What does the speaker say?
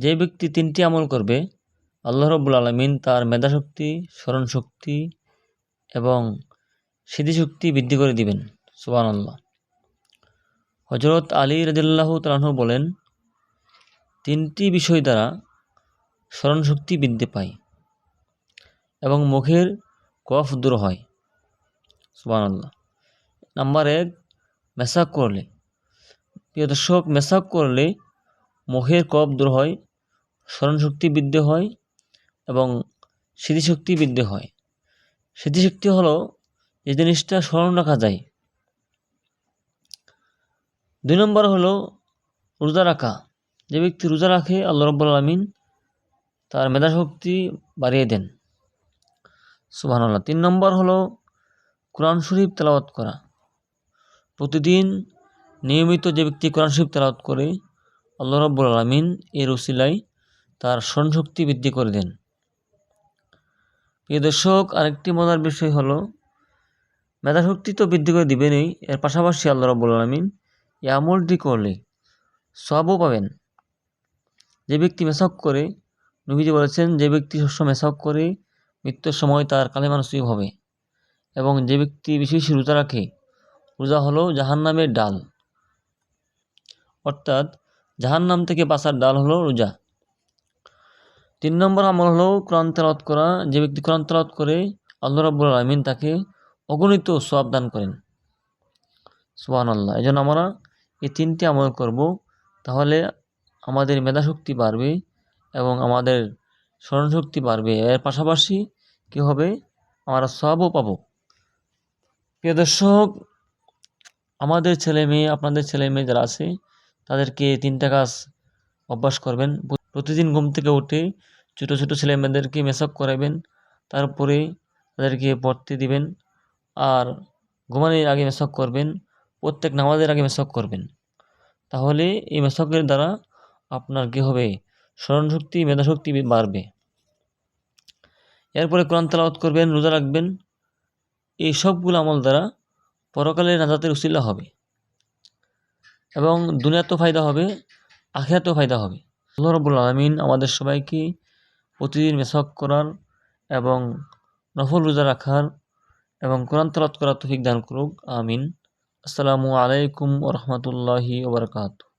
যে ব্যক্তি 3টি আমল করবে আল্লাহ রাব্বুল আলামিন তার মেধাশক্তি, স্মরণশক্তি এবং স্মৃতিশক্তি বৃদ্ধি করে দিবেন। সুবহানাল্লাহ। হযরত আলী রাদিয়াল্লাহু তাআলা আনহু বলেন, 3টি বিষয় দ্বারা স্মরণশক্তি বৃদ্ধি পায় এবং মুখের কফ দূর হয়। সুবহানাল্লাহ। নাম্বার 1, মেসাক করলে। প্রিয় দর্শক, মেসাক করলে মুখের কফ দূর হয়, স্মরণশক্তি বৃদ্ধি হয় এবং স্মৃতিশক্তি বৃদ্ধি হয়। স্মৃতিশক্তি হলো যে জিনিসটা স্মরণ রাখা যায়। 2 নম্বর হলো রোজা রাখা। যে ব্যক্তি রোজা রাখে আল্লাহ রাব্বুল আলামিন তার মেধাশক্তি বাড়িয়ে দেন। সুবহানাল্লাহ। 3 নম্বর হলো কোরআন শরীফ তেলাওয়াত করা। প্রতিদিন নিয়মিত যে ব্যক্তি কোরআন শরীফ তেলাওয়াত করে আল্লাহ রাব্বুল আলামিন এর উসিলায় তার স্মরণশক্তি বৃদ্ধি করে দেন। প্রিয় দর্শক, আরেকটি মজার বিষয় হলো মেধাশক্তি তো বৃদ্ধি করে দিবেনই, এর পাশাপাশি আল্লাহ রাব্বুল আলামিন এই আমলটি করলে সওয়াবও পাবেন। যে ব্যক্তি মেসাক করে, নবীজি বলেছেন, যে ব্যক্তি সবসময় মেসাক করে মৃত্যুর সময় তার কালেমা নসিব হবে। এবং যে ব্যক্তি বেশি বেশি রোজা রাখে, রোজা হলো জাহান্নামের ডাল, অর্থাৎ জাহান্নাম থেকে বাঁচার ডাল হলো রোজা। 3 নম্বর আমল হলো কোরআন তেলাওয়াত করা। যে ব্যক্তি কোরআন তেলাওয়াত করে আল্লাহ রাব্বুল আলামিন তাকে অগণিত সওয়াব দান করেন। সুবহানাল্লাহ। এজন্য আমরা এই 3টি আমল করব, তাহলে আমাদের মেধাশক্তি বাড়বে এবং আমাদের স্মরণশক্তি বাড়বে। এর পাশাপাশি কি হবে, আমরা সওয়াবও পাবো। প্রিয় দর্শক, আমাদের ছেলে মেয়ে, আপনাদের ছেলে মেয়ে যারা আছে তাদেরকে 3টা কাজ অভ্যাস করবেন। প্রতিদিন ঘুম থেকে উঠে ছোটো ছোটো ছেলে মেয়েদেরকে মেসাক করাবেন, তারপরে তাদেরকে পড়তে দিবেন, আর ঘুমানোর আগে মেসাক করবেন, প্রত্যেক নামাজের আগে মেসাক করবেন। তাহলে এই মেসাকের দ্বারা আপনার কী হবে, স্মরণশক্তি, মেধাশক্তি বাড়বে। এরপরে কোরআন তেলাওয়াত করবেন, রোজা রাখবেন। এই সবগুলো আমল দ্বারা পরকালে নাজাতের উসিলা হবে এবং দুনিয়াতেও ফায়দা হবে, আখিরাতেও ফায়দা হবে। আল্লাহ রাব্বুল আলামিন আমাদের সবাইকে প্রতিদিন মেসাক করার এবং নফল রোজা রাখার এবং কোরআন তেলাওয়াত করার তৌফিক দান করুক। আমিন। আসসালামু আলাইকুম ওয়া রাহমাতুল্লাহি ওয়া বারাকাতুহু।